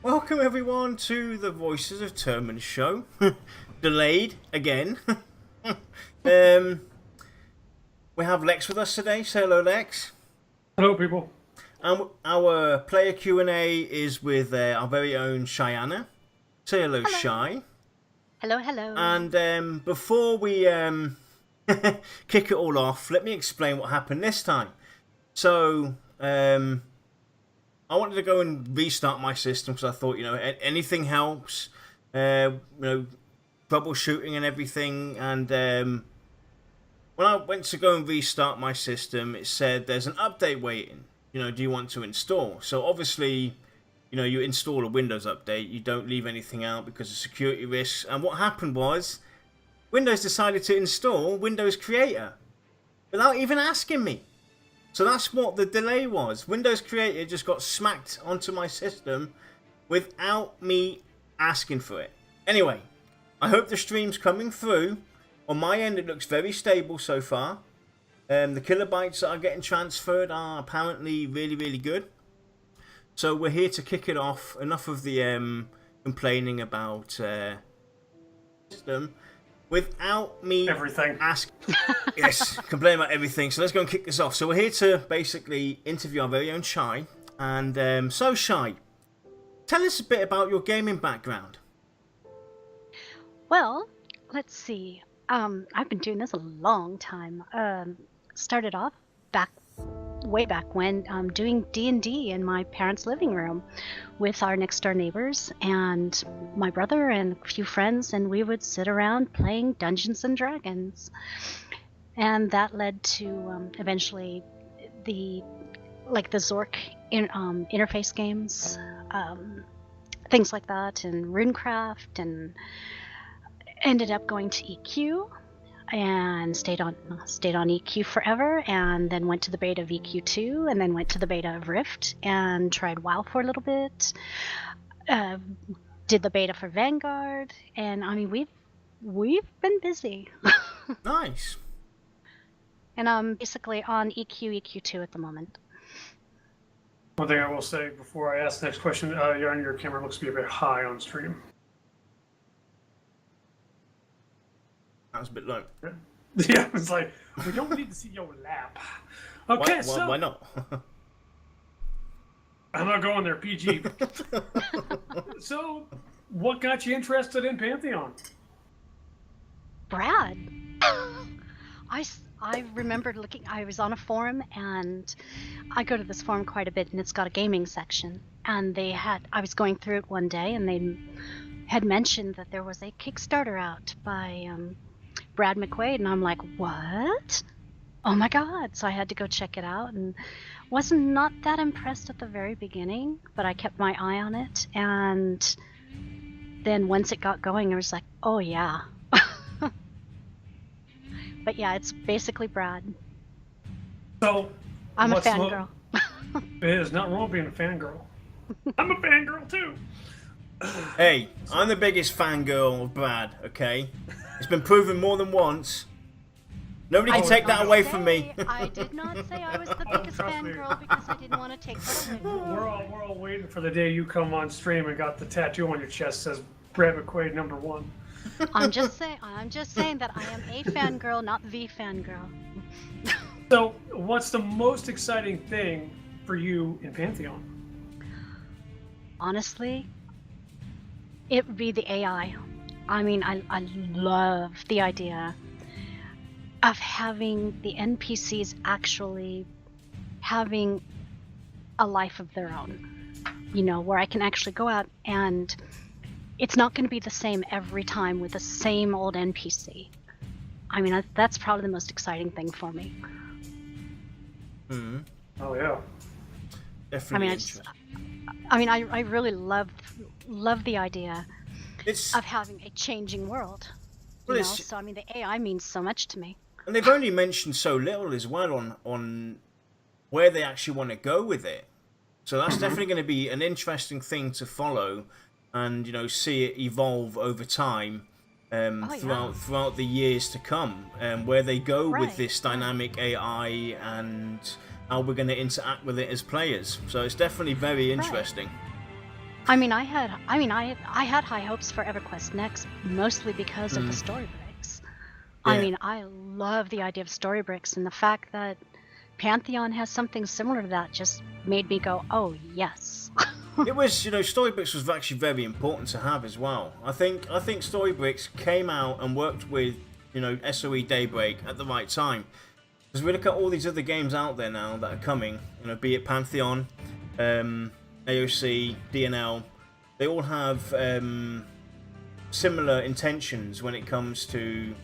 Welcome everyone to the Voices of Terminus show. Delayed again. um, we have Lex with us today. Say hello, Lex. Hello, people. Our player Q&A is with our very own Shaiana. Say hello, Hello. Shai. Hello, hello. And before we kick it all off, let me explain what happened this time. So, I wanted to go and restart my system because I thought, anything helps. Troubleshooting and everything. And when I went to go and restart my system, it said there's an update waiting. Do you want to install? So obviously, you install a Windows update. You don't leave anything out because of security risks. And what happened was, Windows decided to install Windows Creator without even asking me. So that's what the delay was. Windows Creator just got smacked onto my system without me asking for it. Anyway, I hope the stream's coming through. On my end, it looks very stable so far. The kilobytes that are getting transferred are apparently really, really good. So we're here to kick it off. Enough of the complaining about system. Without me asking. Yes, complain about everything. So let's go and kick this off. So we're here to basically interview our very own Shai. And so Shai, tell us a bit about your gaming background. Well, let's see. I've been doing this a long time. Started off way back when doing D&D in my parents' living room with our next door neighbors and my brother and a few friends, and we would sit around playing Dungeons and Dragons. And that led to eventually the Zork interface games, things like that, and Runecraft, and ended up going to EQ and stayed on EQ forever, and then went to the beta of EQ2, and then went to the beta of Rift and tried WoW for a little bit. Did the beta for Vanguard, and I mean we've been busy. Nice. And I'm basically on EQ2 at the moment. One thing I will say before I ask the next question, your camera looks to be a bit high on stream. That was a bit low. Yeah, it's like, we don't need to see your lap. Okay, why not? I'm not going there, PG. So, what got you interested in Pantheon? Brad. I remembered looking, I was on a forum, and I go to this forum quite a bit, and it's got a gaming section. And I was going through it one day, and they had mentioned that there was a Kickstarter out by Brad McQuaid, and I'm like, what? Oh my god. So I had to go check it out, and wasn't not that impressed at the very beginning, but I kept my eye on it, and then once it got going, I was like, oh yeah. But yeah, it's basically Brad. So I'm a fangirl. It is not wrong being a fangirl. I'm a fangirl too. Hey, I'm the biggest fangirl of Brad, okay? It's been proven more than once. Nobody can take that away from me. I did not say I was the biggest fangirl because I didn't want to take that away. We're all waiting for the day you come on stream and got the tattoo on your chest that says Brad McQuaid #1. I'm just saying that I am a fangirl, not the fangirl. So, what's the most exciting thing for you in Pantheon? Honestly, it would be the AI. I mean, I love the idea of having the NPCs actually having a life of their own. Where I can actually go out, and it's not going to be the same every time with the same old NPC. I mean, that's probably the most exciting thing for me. Mm-hmm. Oh yeah. Definitely. I really love the idea of having a changing world. So I mean, the AI means so much to me. And they've only mentioned so little as well on where they actually want to go with it. So that's definitely going to be an interesting thing to follow, and see it evolve over time throughout the years to come, where they go with this dynamic AI and how we're going to interact with it as players. So it's definitely very interesting. I mean, I had high hopes for EverQuest Next, mostly because of the story bricks. Yeah. I mean, I love the idea of story bricks, and the fact that Pantheon has something similar to that just made me go, oh yes. It was, you know, Storybricks was actually very important to have as well. I think Storybricks came out and worked with, you know, SOE Daybreak at the right time. Because we look at all these other games out there now that are coming, you know, be it Pantheon, AOC, DNL, they all have similar intentions when it comes to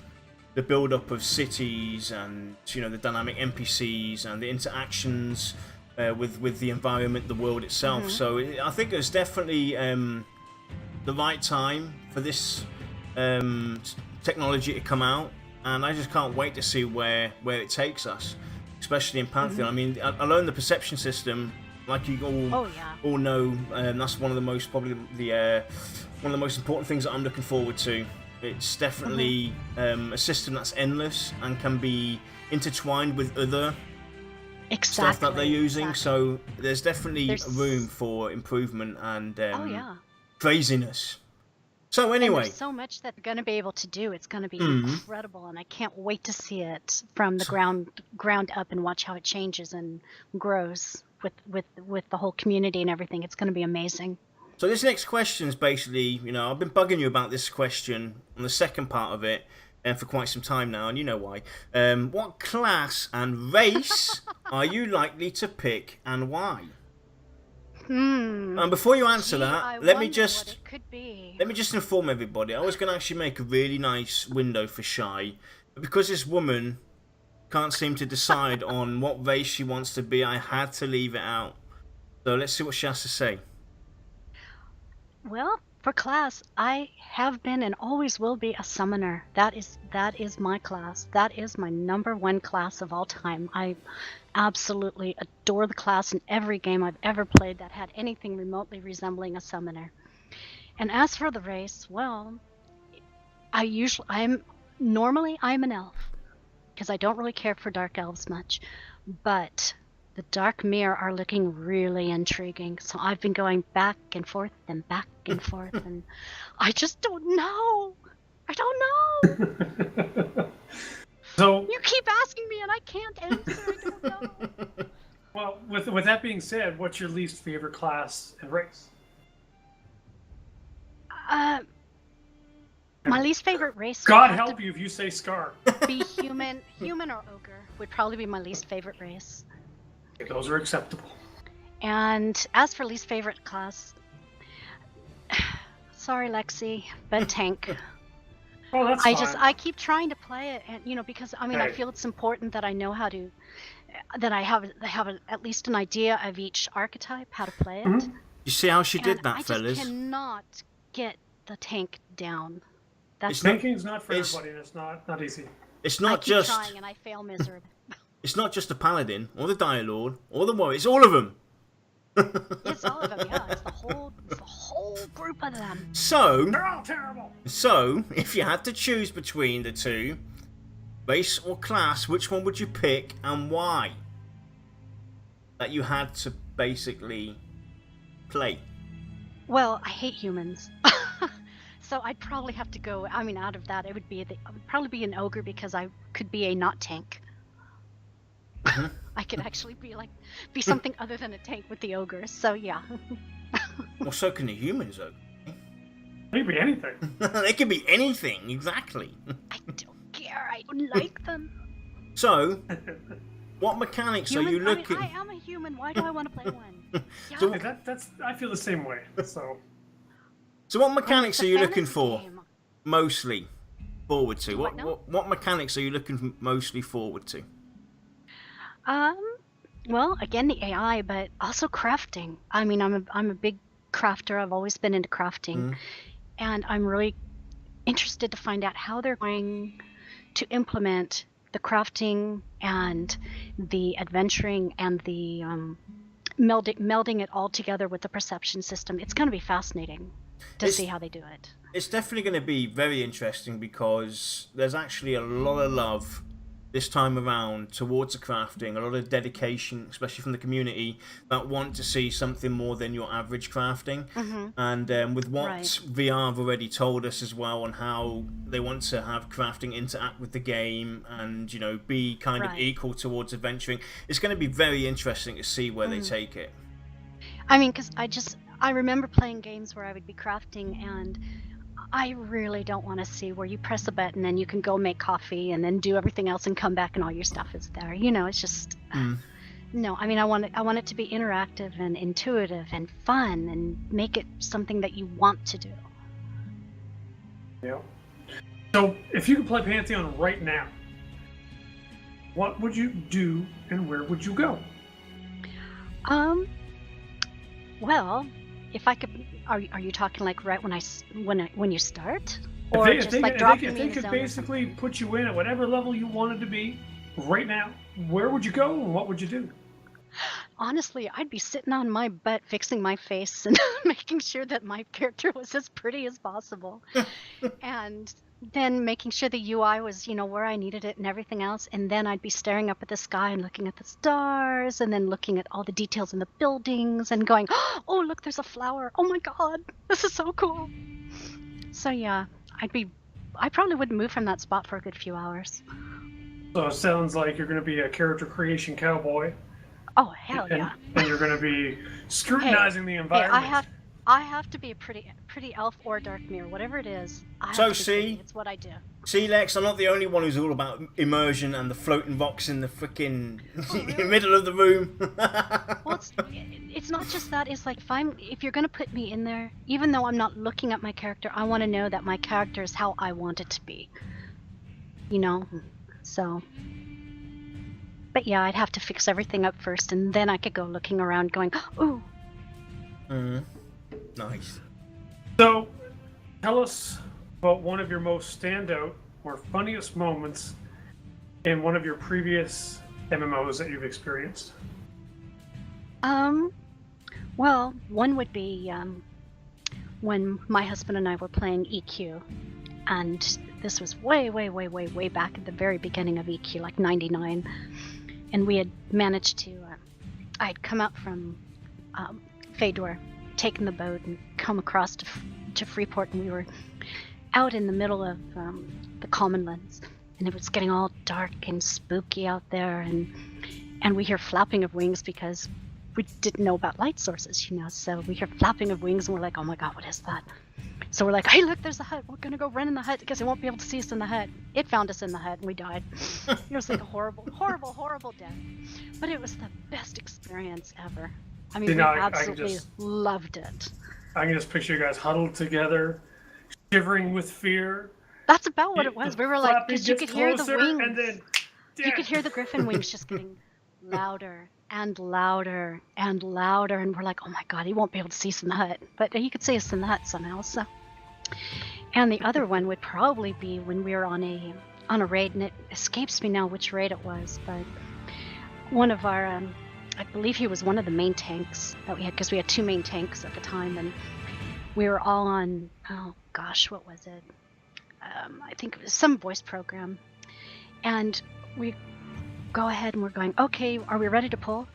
the build-up of cities and, you know, the dynamic NPCs and the interactions with the environment, the world itself. So I think it's definitely the right time for this technology to come out, and I just can't wait to see where it takes us, especially in Pantheon. I mean, alone the perception system, like you all know, that's one of the most one of the most important things that I'm looking forward to. It's definitely a system that's endless and can be intertwined with other stuff that they're using. So there's definitely room for improvement and craziness. So anyway, there's so much that they're going to be able to do. It's going to be incredible, and I can't wait to see it from the ground up and watch how it changes and grows with the whole community and everything. It's going to be amazing. So this next question is basically, you know, I've been bugging you about this question on the second part of it for quite some time now, and you know why. What class and race are you likely to pick, and why? And before you answer that, let me just inform everybody. I was going to actually make a really nice window for Shai, but because this woman can't seem to decide on what race she wants to be, I had to leave it out. So let's see what she has to say. Well, for class, I have been and always will be a summoner. That is my class. That is my #1 class of all time. I absolutely adore the class in every game I've ever played that had anything remotely resembling a summoner. And as for the race, well, I'm an elf because I don't really care for dark elves much, but the Dark Mirror are looking really intriguing, so I've been going back and forth and back and forth, and I just don't know. I don't know. So you keep asking me, and I can't answer. I don't know. Well, with that being said, what's your least favorite class and race? My least favorite race. God help you if you say Scar. Be human or ogre would probably be my least favorite race. Those are acceptable. And as for least favorite class, sorry Lexi, but tank. Oh, that's fine. I keep trying to play it, and you know, because I mean, I feel it's important that I know how to, that I have at least an idea of each archetype, how to play it. You see how she did that, fellas? I just cannot get the tank down. Tanking's not for everybody, and it's not easy. It's not just trying, and I fail miserably. It's not just the Paladin, or the Dire Lord, or the Warrior. It's all of them. It's all of them, yeah. It's the whole group of them. So, they're all terrible. So, if you had to choose between the two, race or class, which one would you pick and why? That you had to basically play. Well, I hate humans. So I'd probably have to go, I mean, out of that, it would probably be an ogre because I could be a not tank. I could actually be something other than a tank with the ogres, so yeah. Well, so can the humans, though. They can be anything. They can be anything, exactly. I don't care, I don't like them. So, what mechanics are you looking... I am a human, why do I want to play one? Yeah. So I feel the same way, So what mechanics are you looking for? Mostly forward to? What mechanics are you looking mostly forward to? Well, again, the AI, but also crafting. I mean, I'm a big crafter. I've always been into crafting, and I'm really interested to find out how they're going to implement the crafting and the adventuring and the melding it all together with the perception system. It's going to be fascinating to see how they do it. It's definitely going to be very interesting because there's actually a lot of love this time around towards the crafting, a lot of dedication, especially from the community, that want to see something more than your average crafting. And with what VR have already told us as well on how they want to have crafting interact with the game and, you know, be kind of equal towards adventuring, it's going to be very interesting to see where they take it. I mean, because I remember playing games where I would be crafting, and I really don't want to see where you press a button and you can go make coffee and then do everything else and come back and all your stuff is there. You know, it's just no. I mean, I want it to be interactive and intuitive and fun and make it something that you want to do. Yeah. So, if you could play Pantheon right now, what would you do and where would you go? Well, if I could, are you talking like right when you start, or if just like dropping me in If the they could zone basically put you in at whatever level you wanted to be right now, where would you go and what would you do? Honestly, I'd be sitting on my butt fixing my face and making sure that my character was as pretty as possible, and then making sure the UI was, you know, where I needed it and everything else. And then I'd be staring up at the sky and looking at the stars and then looking at all the details in the buildings and going, oh, look, there's a flower. Oh my God, this is so cool. So yeah, I probably wouldn't move from that spot for a good few hours. So it sounds like you're going to be a character creation cowboy. Oh, hell yeah. And you're going to be scrutinizing the environment. Hey, I have to be a pretty elf or dark mirror, whatever it is. It's what I do. See, Lex, I'm not the only one who's all about immersion and the floating rocks in the freaking middle of the room. Well, it's not just that. It's like if you're gonna put me in there, even though I'm not looking at my character, I want to know that my character is how I want it to be. You know, so. But yeah, I'd have to fix everything up first, and then I could go looking around, going, ooh. Nice. So, tell us about one of your most standout or funniest moments in one of your previous MMOs that you've experienced. Well, one would be when my husband and I were playing EQ, and this was way back at the very beginning of EQ, like 99, and we had managed to. I'd come out from Fedor, taken the boat and come across to Freeport, and we were out in the middle of the Commonlands, and it was getting all dark and spooky out there, and we hear flapping of wings because we didn't know about light sources, you know, so we hear flapping of wings and we're like, oh my God, what is that? So we're like, hey, look, there's a hut. We're gonna go run in the hut because they won't be able to see us in the hut. It found us in the hut and we died. It was like a horrible death, but it was the best experience ever. I mean, we absolutely loved it. I can just picture you guys huddled together, shivering with fear. That's about what it was. We were like, because you could hear the wings. And then, you could hear the griffin wings just getting louder and louder and louder, and we're like, oh my God, he won't be able to see us in the hut, but he could see us in the hut somehow. So, and the other one would probably be when we were on a raid, and it escapes me now which raid it was, but one of our I believe he was one of the main tanks that we had, because we had two main tanks at the time, and we were all on, oh gosh, what was it? I think it was some voice program, and we go ahead and we're going, okay, are we ready to pull?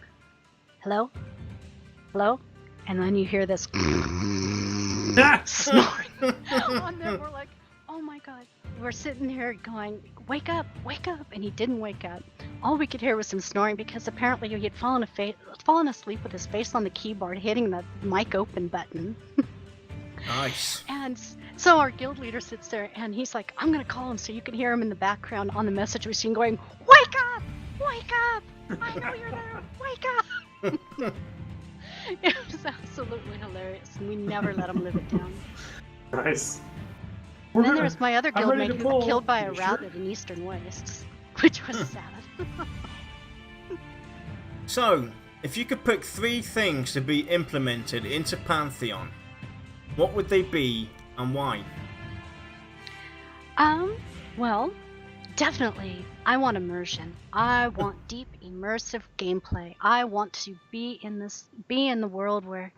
Hello? And then you hear this snoring on there. We're like, oh my God. We're sitting here going, wake up, and he didn't wake up. All we could hear was him snoring because apparently he had fallen asleep with his face on the keyboard, hitting the mic open button. Nice. And so our guild leader sits there and he's like, I'm gonna call him, so you can hear him in the background on the message machine going, wake up! I know you're there, wake up! It was absolutely hilarious, and we never let him live it down. Nice. And then there was my other guildmate who got killed by a rabbit in Eastern Wastes, which was sad. So, if you could pick 3 things to be implemented into Pantheon, what would they be and why? Well, definitely, I want immersion. I want deep, immersive gameplay. I want to be in the world where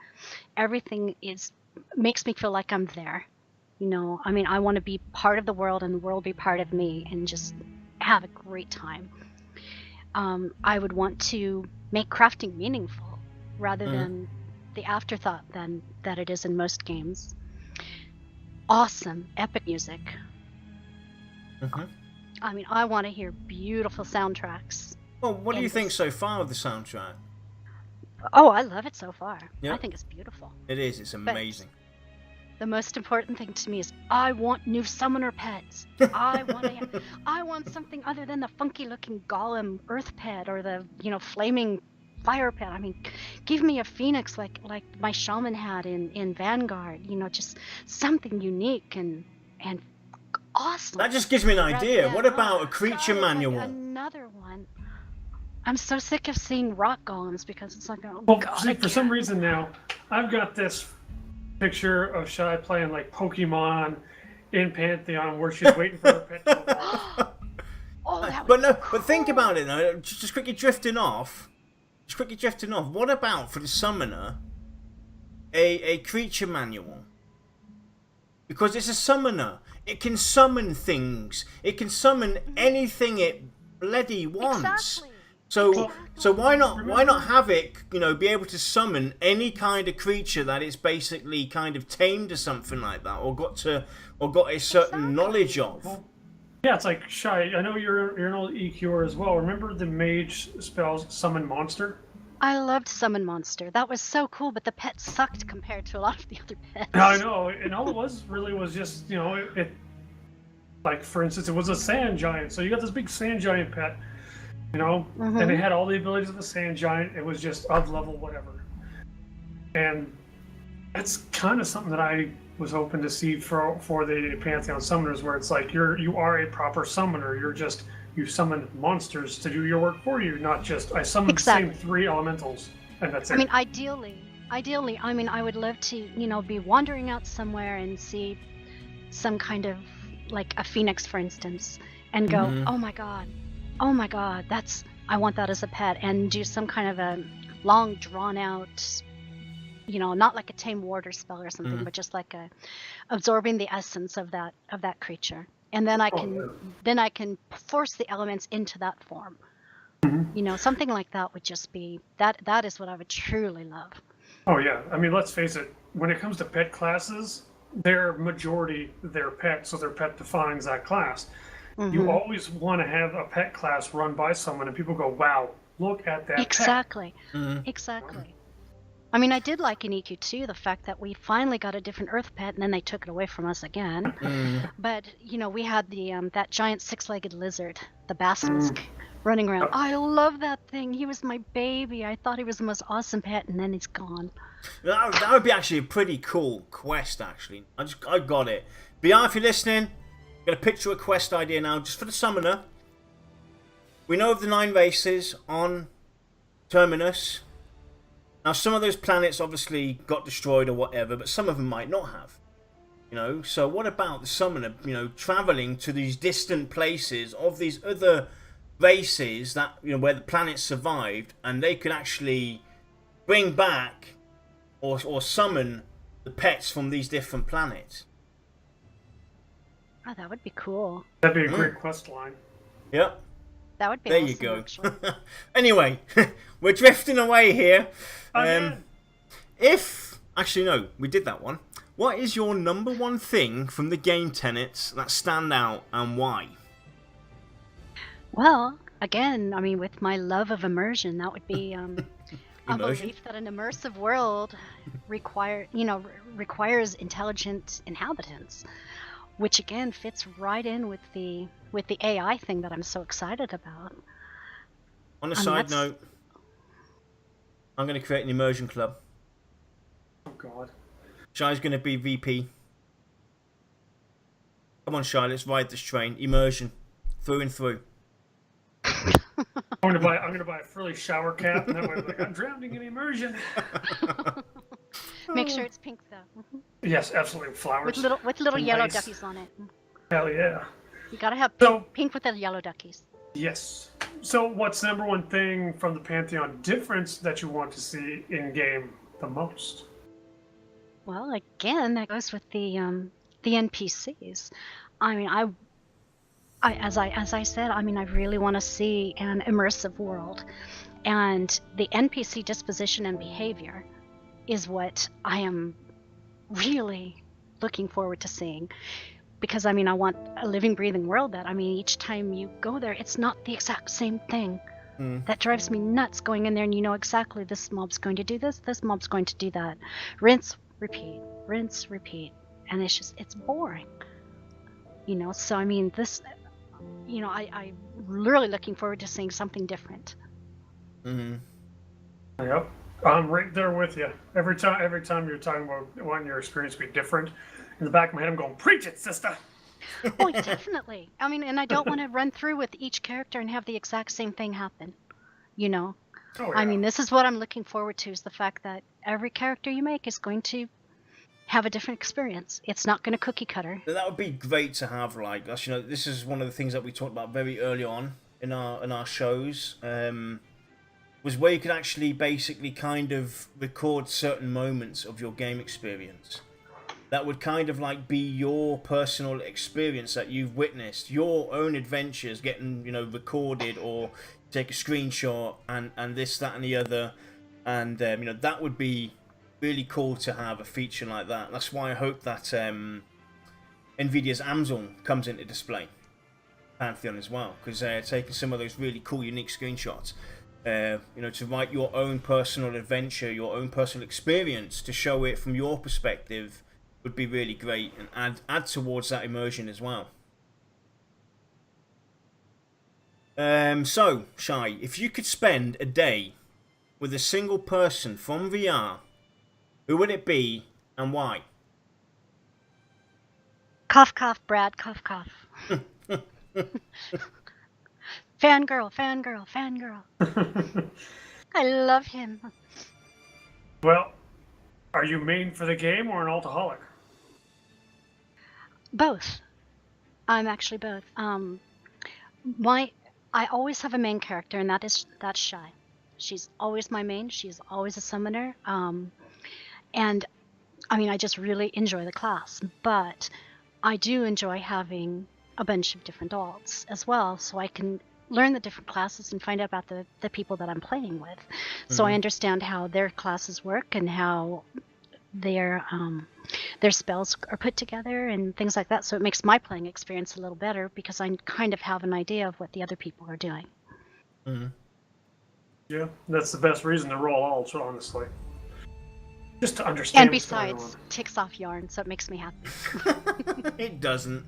everything makes me feel like I'm there. You know, I mean, I want to be part of the world and the world be part of me, and just have a great time. I would want to make crafting meaningful rather than the afterthought that it is in most games. Awesome, epic music. I mean, I want to hear beautiful soundtracks. Well, what do you think so far of the soundtrack? Oh, I love it so far. Yep. I think it's beautiful. It is. It's amazing. But the most important thing to me is I want new summoner pets. I want something other than the funky-looking golem earth pet or the flaming fire pet. I mean, give me a phoenix like my shaman had in Vanguard. Just something unique and awesome. That just gives me an idea. What about a creature manual? Like another one. I'm so sick of seeing rock golems because it's like, see, for some reason now, I've got this picture of Shai playing like Pokemon in Pantheon where she's waiting for her pet to evolve. But think about it now. Just quickly drifting off. What about for the summoner a creature manual? Because it's a summoner. It can summon things. It can summon anything it bloody wants. Exactly. So why not have it, be able to summon any kind of creature that it's basically kind of tamed or something like that, or got a certain knowledge of. Yeah, it's like Shai. I know you're an old EQer as well. Remember the mage spells summon monster? I loved Summon Monster. That was so cool, but the pet sucked compared to a lot of the other pets. I know, and all it was just, it like, for instance, it was a sand giant. So you got this big sand giant pet, and it had all the abilities of the sand giant. It was just of level whatever. And that's kind of something that I was hoping to see for the Pantheon summoners, where it's like you are a proper summoner. You summon monsters to do your work for you, not just I summon the same 3 elementals and that's it. I mean, ideally, I would love to, be wandering out somewhere and see some kind of like a phoenix, for instance, and go, oh my god, I want that as a pet, and do some kind of a long drawn out, not like a tame warder spell or something, but just like absorbing the essence of that creature. And then I can force the elements into that form. Something like that would just be that is what I would truly love. Oh yeah, I mean, let's face it. When it comes to pet classes, their pet, so their pet defines that class. You always want to have a pet class run by someone, and people go, "Wow, look at that!" Exactly. Exactly. I mean, I did like in EQ2 the fact that we finally got a different Earth pet, and then they took it away from us again. But we had the that giant 6-legged lizard, the basilisk, running around. I love that thing. He was my baby. I thought he was the most awesome pet, and then he's gone. That would be actually a pretty cool quest. Actually, I got it. BR, if you're listening, I'm gonna picture a quest idea now, just for the summoner. We know of the 9 races on Terminus. Now, some of those planets obviously got destroyed or whatever, but some of them might not have. So what about the summoner, traveling to these distant places of these other races that, where the planets survived, and they could actually bring back or summon the pets from these different planets. Oh, that would be cool. That'd be a great quest line. Yep. That would be there awesome, you go. Anyway, we're drifting away here. Actually no, we did that one. What is your number one thing from the game tenets that stand out, and why? Well, again, I mean, with my love of immersion, that would be a belief that an immersive world requires intelligent inhabitants, which again fits right in with the AI thing that I'm so excited about. On a side note, I'm going to create an immersion club. Oh God. Shai's going to be VP. Come on, Shai, let's ride this train. Immersion, through and through. I'm gonna buy a frilly shower cap, and that way, I'm drowning in immersion. Make sure it's pink though. Yes, absolutely, flowers. With little yellow duckies on it. Hell yeah. You gotta have pink with the yellow duckies. Yes. So, what's the number one thing from the Pantheon difference that you want to see in game the most? Well, again, that goes with the NPCs. I mean, as I said, I mean, I really want to see an immersive world, and the NPC disposition and behavior is what I am really looking forward to seeing. Because I mean, I want a living, breathing world that, I mean, each time you go there, it's not the exact same thing. That drives me nuts, going in there and you know exactly this mob's going to do this mob's going to do that. Rinse, repeat, and it's boring. You know, so I mean, this, you know, I'm really looking forward to seeing something different. Yep, I'm right there with you. Every time you're talking about wanting your experience to be different, in the back of my head, I'm going, preach it, sister. Oh, definitely. I mean, and I don't want to run through with each character and have the exact same thing happen. You know, I mean, this is what I'm looking forward to, is the fact that every character you make is going to have a different experience. It's not going to cookie cutter. That would be great to have. Like, you know, this is one of the things that we talked about very early on in our shows. Was where you could actually basically kind of record certain moments of your game experience. That would kind of like be your personal experience that you've witnessed, your own adventures getting, you know, recorded, or take a screenshot and this, that, and the other, and you know, that would be really cool to have a feature like that. That's why I hope that Nvidia's Amazon comes into display, Pantheon as well, because they're taking some of those really cool, unique screenshots. You know, to write your own personal adventure, your own personal experience, to show it from your perspective, would be really great, and add towards that immersion as well. So, Shai, if you could spend a day with a single person from VR, who would it be and why? Cough, cough, Brad, cough, cough. Fangirl. I love him. Well, are you main for the game or an alcoholic? Both. I'm actually both. I always have a main character, and that's Shai. She's always my main. She's always a summoner. And I mean, I just really enjoy the class, but I do enjoy having a bunch of different alts as well, so I can learn the different classes and find out about the people that I'm playing with. So I understand how their classes work and how their spells are put together and things like that. So it makes my playing experience a little better, because I kind of have an idea of what the other people are doing. Yeah, that's the best reason to roll alts, honestly. Just to understand. And besides, ticks off yarn, so it makes me happy. It doesn't.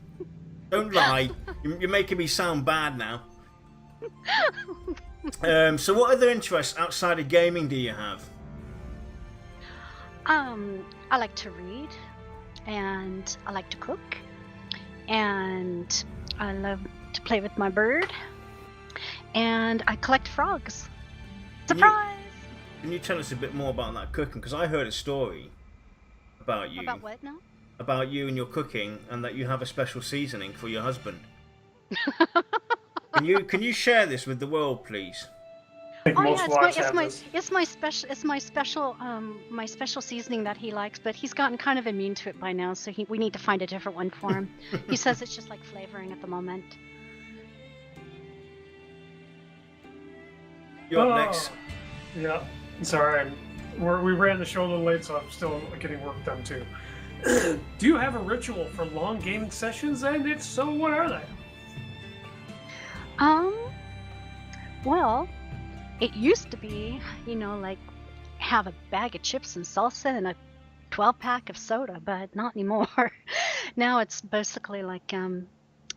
Don't lie. You're making me sound bad now. So what other interests outside of gaming do you have? I like to read, and I like to cook, and I love to play with my bird, and I collect frogs. Surprise! Can you tell us a bit more about that cooking? Because I heard a story about you. About what now? About you and your cooking, and that you have a special seasoning for your husband. Can you share this with the world, please? Oh yeah, it's my special seasoning that he likes, but he's gotten kind of immune to it by now, so we need to find a different one for him. He says it's just like flavoring at the moment. You're up next. Yeah, sorry, we ran the show a little late, so I'm still getting work done too. Do you have a ritual for long gaming sessions, and if so, what are they? Well, it used to be, you know, like have a bag of chips and salsa and a 12-pack of soda, but not anymore. Now it's basically like, you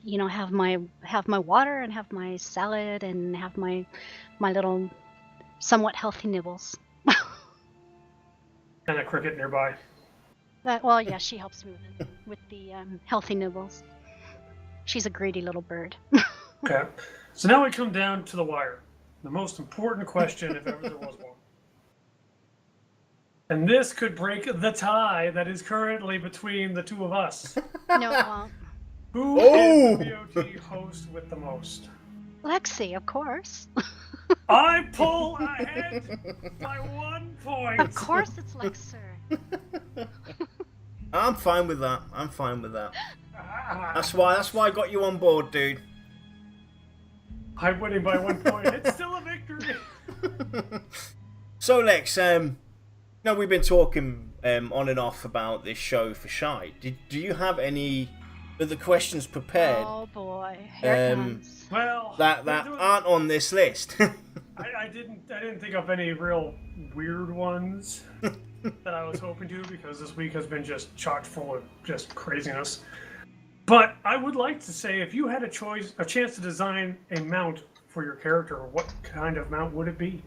know, have my water and have my salad and have my little somewhat healthy nibbles. And a cricket nearby. Well, yeah, she helps me with the healthy nibbles. She's a greedy little bird. Okay, so now we come down to the wire. The most important question, if ever there was one. And this could break the tie that is currently between the two of us. No, it won't. Who is the VOD host with the most? Lexi, of course. I pull ahead by 1 point. Of course it's Lexi. I'm fine with that. That's why I got you on board, dude. I'm winning by 1 point. It's still a victory. So Lex, no, we've been talking on and off about this show for Shy. Do you have any of the questions prepared? Oh boy, here it comes. Well, that aren't on this list. I didn't think of any real weird ones that I was hoping to, because this week has been just chock full of just craziness. But I would like to say, if you had a chance to design a mount for your character, what kind of mount would it be?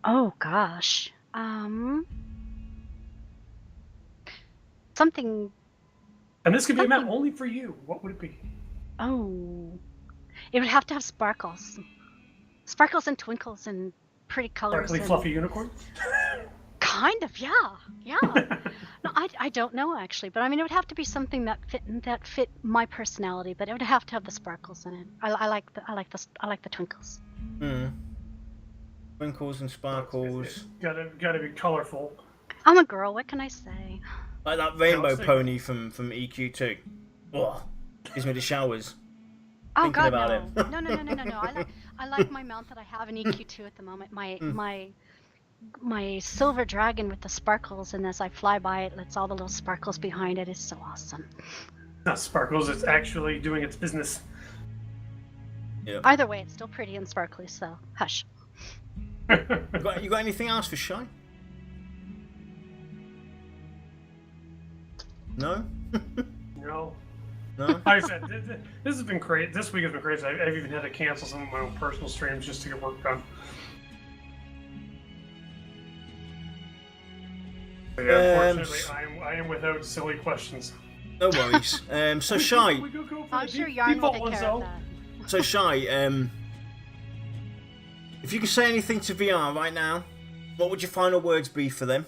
Oh gosh. Something. And this could be a mount only for you. What would it be? Oh, it would have to have sparkles, and twinkles and pretty colors. Sparkly, fluffy unicorn. Kind of, yeah. No, I don't know actually, but I mean, it would have to be something that fit my personality. But it would have to have the sparkles in it. I like the twinkles. Twinkles and sparkles. Gotta be colorful. I'm a girl. What can I say? Like that rainbow pony from EQ2. Oh, gives me the showers. Oh Thinking God, about no. it. No. I like my mount that I have in EQ2 at the moment. My silver dragon with the sparkles, and as I fly by it, lets all the little sparkles behind it. Is so awesome. Not sparkles. It's actually doing its business. Yeah. Either way, it's still pretty and sparkly. So hush. You got anything else for Shy? No? No. No? Like I said, this has been crazy. This week has been crazy. I've even had to cancel some of my own personal streams just to get work done. But yeah, unfortunately, I am without silly questions. No worries. So Shy. We go for I'm the sure Yarn will default take ones, care of though. that. So Shy, if you could say anything to VR right now, what would your final words be for them?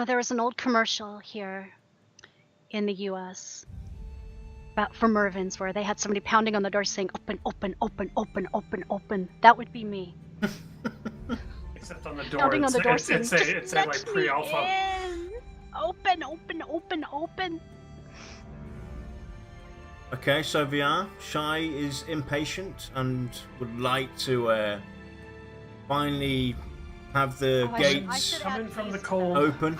There was an old commercial here in the U.S. For Mervin's, where they had somebody pounding on the door saying, "Open, open, open, open, open, open." That would be me. Except on the door, Pounding on the door it's saying, a like pre-alpha. in. Open, open, open, open. Okay, so VR, Shy is impatient and would like to finally have the gates Coming from the cold. open.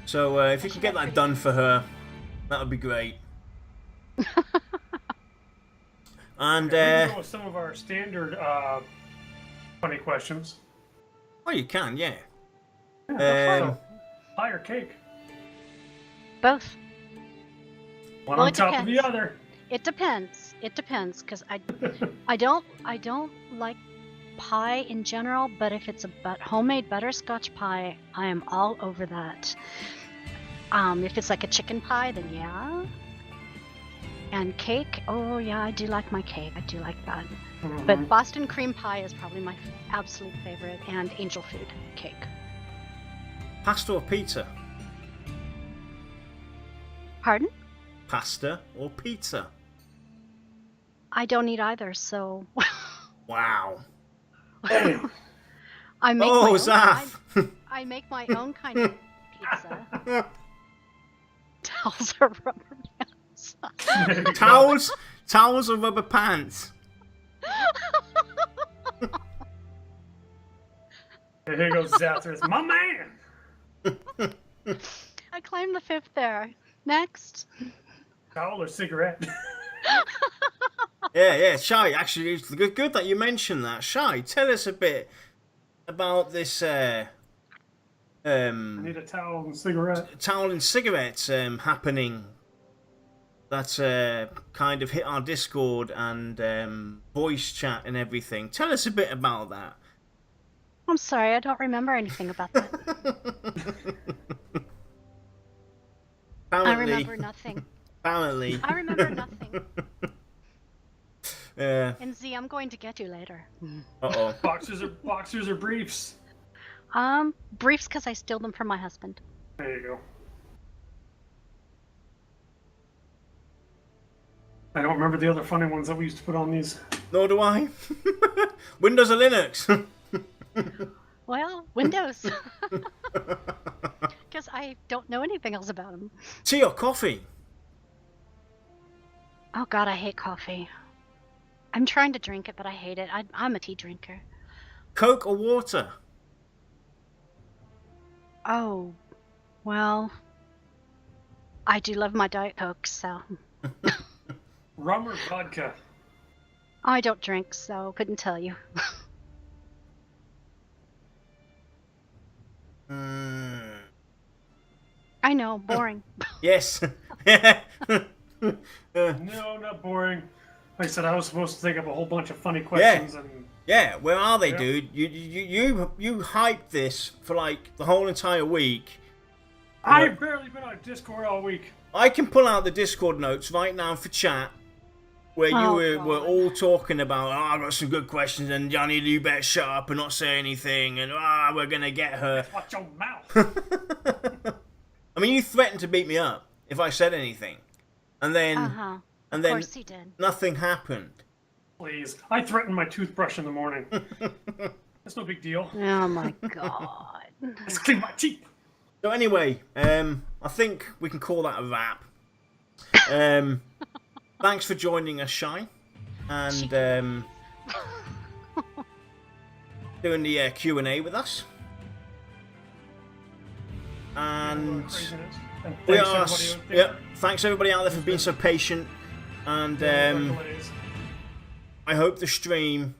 So if you could get that done for her, that would be great. And We can go with some of our standard funny questions. oh, you can, yeah. Pie or cake? Both. One Well, on it top of the depends. other. It depends, because I don't like pie in general, but if it's a homemade butterscotch pie, I am all over that. If it's like a chicken pie, then yeah. And cake, oh yeah, I do like my cake. I do like that. Mhm. But Boston cream pie is probably my absolute favorite, and angel food cake. Pasta or pizza? Pardon? Pasta or pizza? I don't eat either, so Wow. Damn. I make Oh, my own. Zaf. I make my own kind of pizza. Towels or rubber bands. There you go. Towels or rubber pants? Here goes Zathras. My man! I climbed the fifth there. Next. Towel or cigarette? Yeah. Shy, actually, it's good that you mentioned that. Shy, tell us a bit about this I need a towel and cigarette. towel and cigarettes happening that's kind of hit our Discord and voice chat and everything. Tell us a bit about that. I'm sorry, I don't remember anything about that. I remember nothing. Apparently. I remember nothing. Yeah. And Z, I'm going to get you later. Uh-oh. Boxers or briefs? Briefs, because I steal them from my husband. There you go. I don't remember the other funny ones that we used to put on these. Nor do I. Windows or Linux? Well, Windows. because I don't know anything else about him. Tea or coffee? Oh God, I hate coffee. I'm trying to drink it, but I hate it. I'm a tea drinker. Coke or water? Oh, well, I do love my Diet Coke, so. Rum or vodka? I don't drink, so couldn't tell you. I know, boring. Yes. No, not boring. Like I said, I was supposed to think of a whole bunch of funny questions and. Yeah, where are they, Yeah. dude? You hyped this for like the whole entire week. I've barely been on Discord all week. I can pull out the Discord notes right now for chat, where you were all talking about, oh, I've got some good questions, and Johnny, you better shut up and not say anything, and we're gonna get her. Watch your mouth. I mean, you threatened to beat me up if I said anything, and then Of course he did. nothing happened. Please. I threatened my toothbrush in the morning. That's no big deal. Oh my God. Let's clean my teeth. So anyway, I think we can call that a wrap. Thanks for joining us, Shai, and doing the Q&A with us. And we are, thanks everybody out there for being so patient. And I hope the stream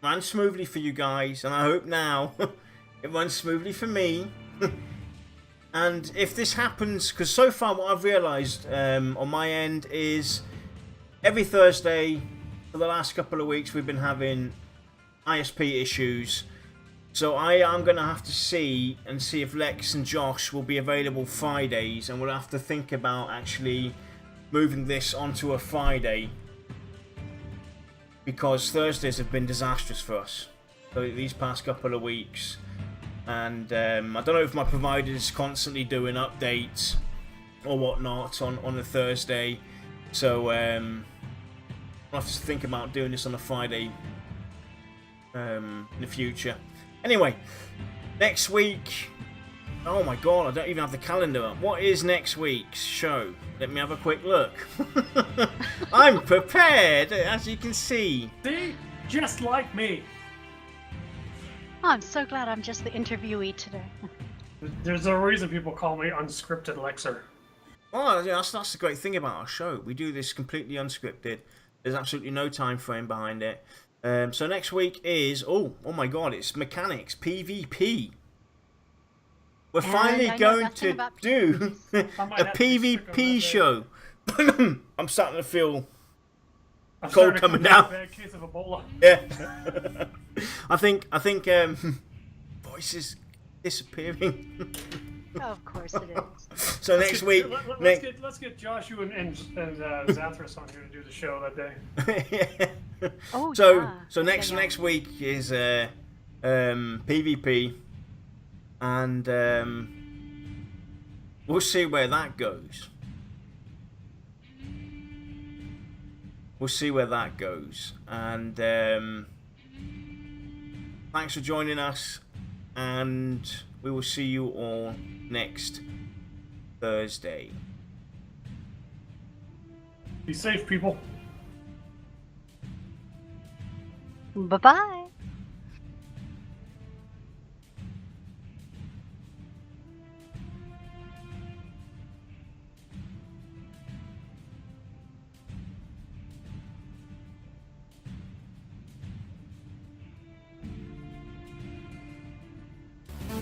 ran smoothly for you guys, and I hope now it runs smoothly for me. And if this happens, because so far what I've realised on my end is every Thursday for the last couple of weeks we've been having ISP issues. So I am going to have to see if Lex and Josh will be available Fridays, and we'll have to think about actually moving this onto a Friday, because Thursdays have been disastrous for us these past couple of weeks. And I don't know if my provider is constantly doing updates or whatnot on a Thursday, so I'll have to think about doing this on a Friday in the future. Anyway, next week, oh my god, I don't even have the calendar up. What is next week's show? Let me have a quick look. I'm prepared, as you can see. See? Just like me. Oh, I'm so glad I'm just the interviewee today. There's a reason people call me unscripted Lexer. Oh, yeah, that's the great thing about our show. We do this completely unscripted. There's absolutely no time frame behind it. So next week is, oh my god, it's mechanics, PvP. We're finally going to do a PvP show. I'm starting to feel cold coming down. Bad case of Ebola. Yeah. I think voice is disappearing. Oh, of course it is. So next week, let's get Joshua and Zathras on here to do the show that day. Oh, so next week is PvP, and we'll see where that goes. We'll see where that goes. And thanks for joining us, and we will see you all next Thursday. Be safe, people. Bye-bye. We'll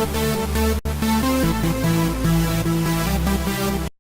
be right back.